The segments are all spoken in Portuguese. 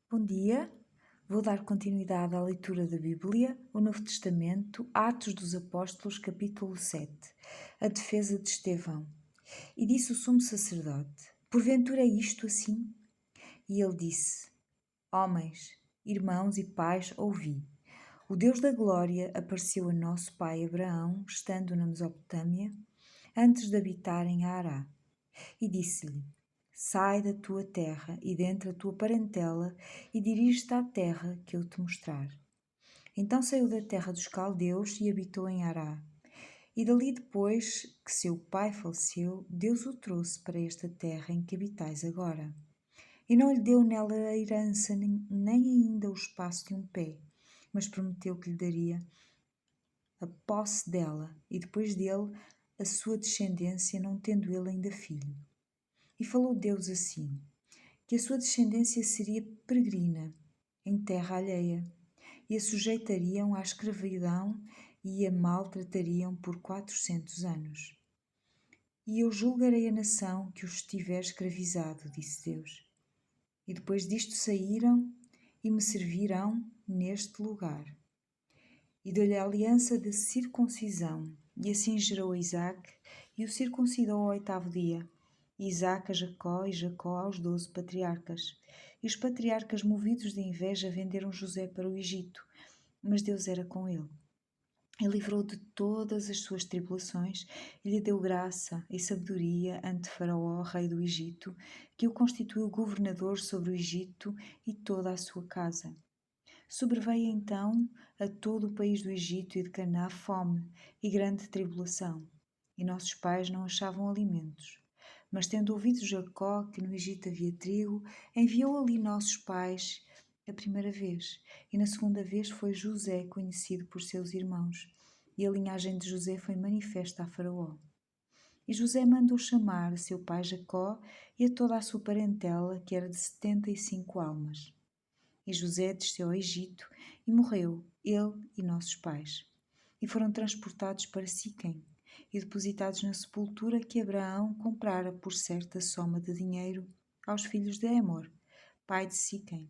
Bom dia, vou dar continuidade à leitura da Bíblia, o Novo Testamento, Atos dos Apóstolos, capítulo 7, a defesa de Estevão. E disse o sumo sacerdote: Porventura é isto assim? E ele disse: Homens, irmãos e pais, ouvi. O Deus da glória apareceu a nosso pai Abraão, estando na Mesopotâmia, antes de habitar em Hará, e disse-lhe: Sai da tua terra e dentre a tua parentela e dirige-te à terra que eu te mostrar. Então saiu da terra dos caldeus e habitou em Hará. E dali depois que seu pai faleceu, Deus o trouxe para esta terra em que habitais agora. E não lhe deu nela a herança, nem ainda o espaço de um pé, mas prometeu que lhe daria a posse dela, e depois dele a sua descendência, não tendo ele ainda filho. E falou Deus assim, que a sua descendência seria peregrina em terra alheia, e a sujeitariam à escravidão e a maltratariam por 400 anos. E eu julgarei a nação que os tiver escravizado, disse Deus. E depois disto saíram e me servirão neste lugar. E deu-lhe a aliança de circuncisão, e assim gerou a Isaque, e o circuncidou ao 8º dia. Isaque a Jacó e Jacó aos 12 patriarcas. E os patriarcas, movidos de inveja, venderam José para o Egito, mas Deus era com ele. E livrou de todas as suas tribulações e lhe deu graça e sabedoria ante Faraó, rei do Egito, que o constituiu governador sobre o Egito e toda a sua casa. Sobreveio então a todo o país do Egito e de Canaã fome e grande tribulação, e nossos pais não achavam alimentos. Mas tendo ouvido Jacó que no Egito havia trigo, enviou ali nossos pais a primeira vez, e na segunda vez foi José conhecido por seus irmãos, e a linhagem de José foi manifesta a Faraó. E José mandou chamar a seu pai Jacó e a toda a sua parentela, que era de 75 almas. E José desceu ao Egito e morreu, ele e nossos pais. E foram transportados para Siquém e depositados na sepultura que Abraão comprara por certa soma de dinheiro aos filhos de Emor, pai de Siquém.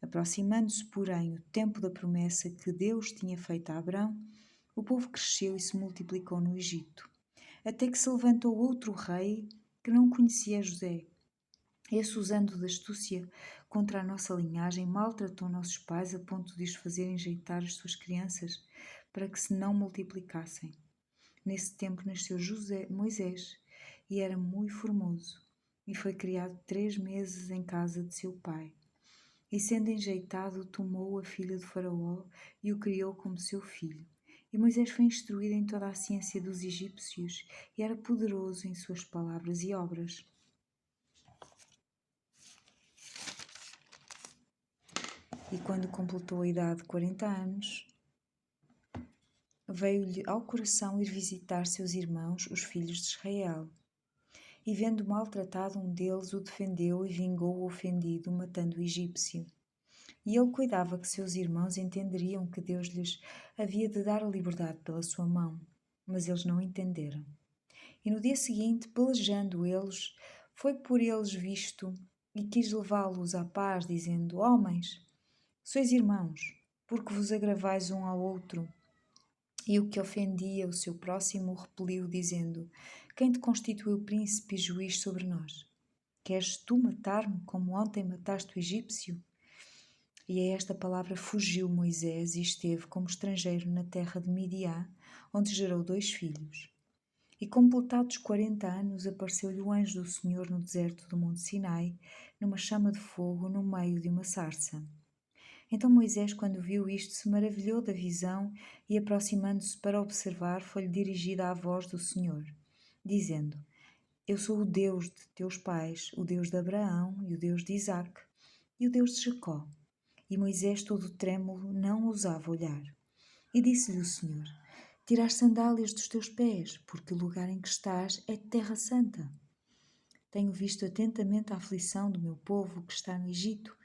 Aproximando-se, porém, o tempo da promessa que Deus tinha feito a Abraão, o povo cresceu e se multiplicou no Egito, até que se levantou outro rei que não conhecia José. Esse, usando de astúcia contra a nossa linhagem, maltratou nossos pais a ponto de os fazer enjeitar as suas crianças para que se não multiplicassem. Nesse tempo nasceu Moisés e era muito formoso e foi criado 3 meses em casa de seu pai. E sendo enjeitado, tomou a filha de Faraó e o criou como seu filho. E Moisés foi instruído em toda a ciência dos egípcios e era poderoso em suas palavras e obras. E quando completou a idade de 40 anos, veio-lhe ao coração ir visitar seus irmãos, os filhos de Israel. E vendo maltratado um deles, o defendeu e vingou o ofendido, matando o egípcio. E ele cuidava que seus irmãos entenderiam que Deus lhes havia de dar a liberdade pela sua mão, mas eles não entenderam. E no dia seguinte, pelejando eles, foi por eles visto e quis levá-los à paz, dizendo: Homens, sois irmãos, porque vos agravais um ao outro. E o que ofendia o seu próximo o repeliu, dizendo: Quem te constituiu príncipe e juiz sobre nós? Queres tu matar-me como ontem mataste o egípcio? E a esta palavra fugiu Moisés e esteve como estrangeiro na terra de Midian, onde gerou 2 filhos. E completados 40 anos, apareceu-lhe o anjo do Senhor no deserto do monte Sinai, numa chama de fogo no meio de uma sarça. Então Moisés, quando viu isto, se maravilhou da visão e, aproximando-se para observar, foi-lhe dirigida a voz do Senhor, dizendo: Eu sou o Deus de teus pais, o Deus de Abraão e o Deus de Isaque e o Deus de Jacó. E Moisés, todo trêmulo, não ousava olhar. E disse-lhe o Senhor: Tira as sandálias dos teus pés, porque o lugar em que estás é terra santa. Tenho visto atentamente a aflição do meu povo que está no Egito,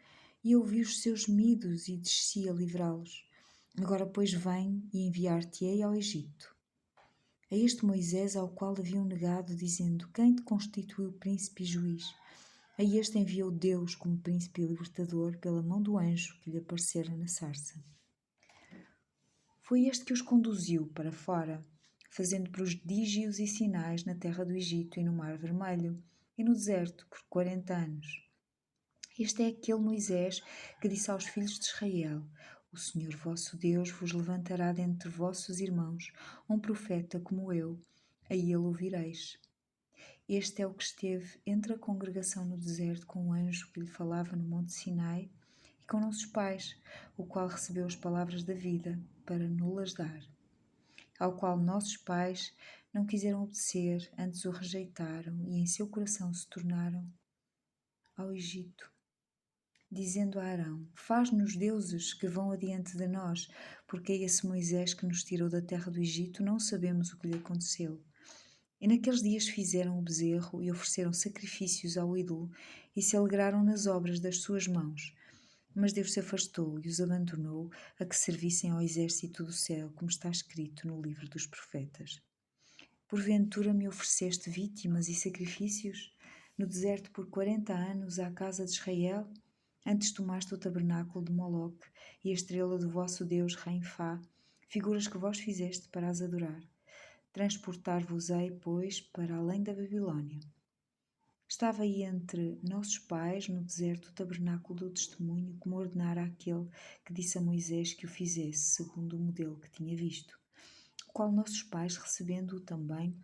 e ouvi os seus gemidos e desci a livrá-los. Agora, pois, vem e enviar-te-ei ao Egito. A este Moisés, ao qual haviam negado, dizendo: Quem te constituiu príncipe e juiz? A este enviou Deus como príncipe e libertador pela mão do anjo que lhe aparecera na sarça. Foi este que os conduziu para fora, fazendo prodígios e sinais na terra do Egito e no Mar Vermelho, e no deserto por 40 anos. Este é aquele Moisés que disse aos filhos de Israel: O Senhor vosso Deus vos levantará dentre vossos irmãos um profeta como eu, a ele ouvireis. Este é o que esteve entre a congregação no deserto com o anjo que lhe falava no monte Sinai e com nossos pais, o qual recebeu as palavras da vida para nos dar, ao qual nossos pais não quiseram obedecer, antes o rejeitaram e em seu coração se tornaram ao Egito, dizendo a Arão: Faz-nos deuses que vão adiante de nós, porque é esse Moisés que nos tirou da terra do Egito, não sabemos o que lhe aconteceu. E naqueles dias fizeram o bezerro e ofereceram sacrifícios ao ídolo e se alegraram nas obras das suas mãos. Mas Deus se afastou e os abandonou a que servissem ao exército do céu, como está escrito no livro dos profetas. Porventura me ofereceste vítimas e sacrifícios no deserto por 40 anos à casa de Israel? Antes tomaste o tabernáculo de Moloque e a estrela do vosso Deus Renfá, figuras que vós fizeste para as adorar. Transportar-vos-ei, pois, para além da Babilônia. Estava aí entre nossos pais, no deserto, o tabernáculo do testemunho, como ordenara aquele que disse a Moisés que o fizesse, segundo o modelo que tinha visto, o qual nossos pais, recebendo-o também,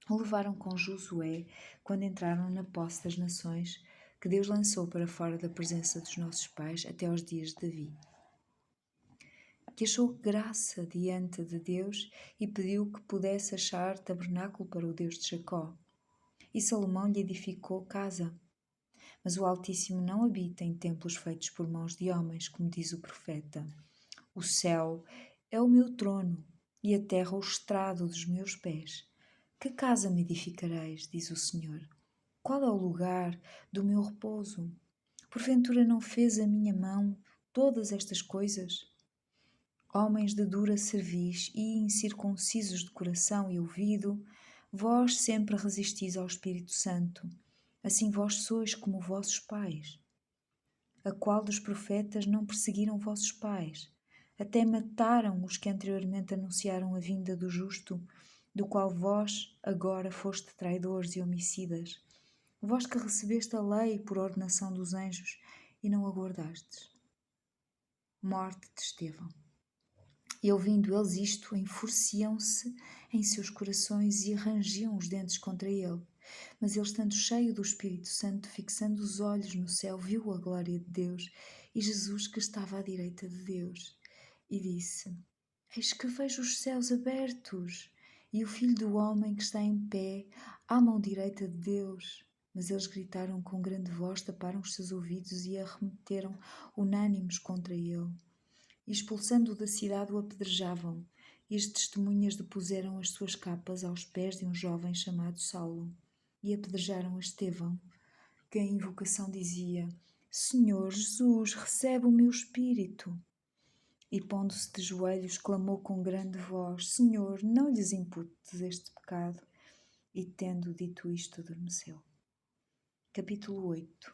o levaram com Josué, quando entraram na posse das nações, que Deus lançou para fora da presença dos nossos pais até aos dias de Davi, que achou graça diante de Deus e pediu que pudesse achar tabernáculo para o Deus de Jacó. E Salomão lhe edificou casa. Mas o Altíssimo não habita em templos feitos por mãos de homens, como diz o profeta. O céu é o meu trono e a terra o estrado dos meus pés. Que casa me edificareis, diz o Senhor? Qual é o lugar do meu repouso? Porventura não fez a minha mão todas estas coisas? Homens de dura cerviz e incircuncisos de coração e ouvido, vós sempre resistis ao Espírito Santo, assim vós sois como vossos pais. A qual dos profetas não perseguiram vossos pais? Até mataram os que anteriormente anunciaram a vinda do justo, do qual vós agora foste traidores e homicidas. Vós que recebeste a lei por ordenação dos anjos e não a guardastes. Morte de Estevão. E ouvindo eles isto, enfureciam-se em seus corações e rangiam os dentes contra ele. Mas ele, estando cheio do Espírito Santo, fixando os olhos no céu, viu a glória de Deus e Jesus que estava à direita de Deus. E disse: Eis que vejo os céus abertos e o Filho do Homem que está em pé à mão direita de Deus. Mas eles gritaram com grande voz, taparam os seus ouvidos e arremeteram unânimes contra ele. E expulsando-o da cidade o apedrejavam, e as testemunhas depuseram as suas capas aos pés de um jovem chamado Saulo, e apedrejaram a Estevão, que em invocação dizia: Senhor Jesus, recebe o meu espírito. E pondo-se de joelhos, clamou com grande voz: Senhor, não lhes imputes este pecado. E tendo dito isto, adormeceu. Capítulo 8.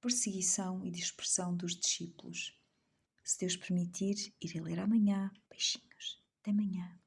Perseguição e dispersão dos discípulos. Se Deus permitir, irei ler amanhã. Beijinhos. Até amanhã.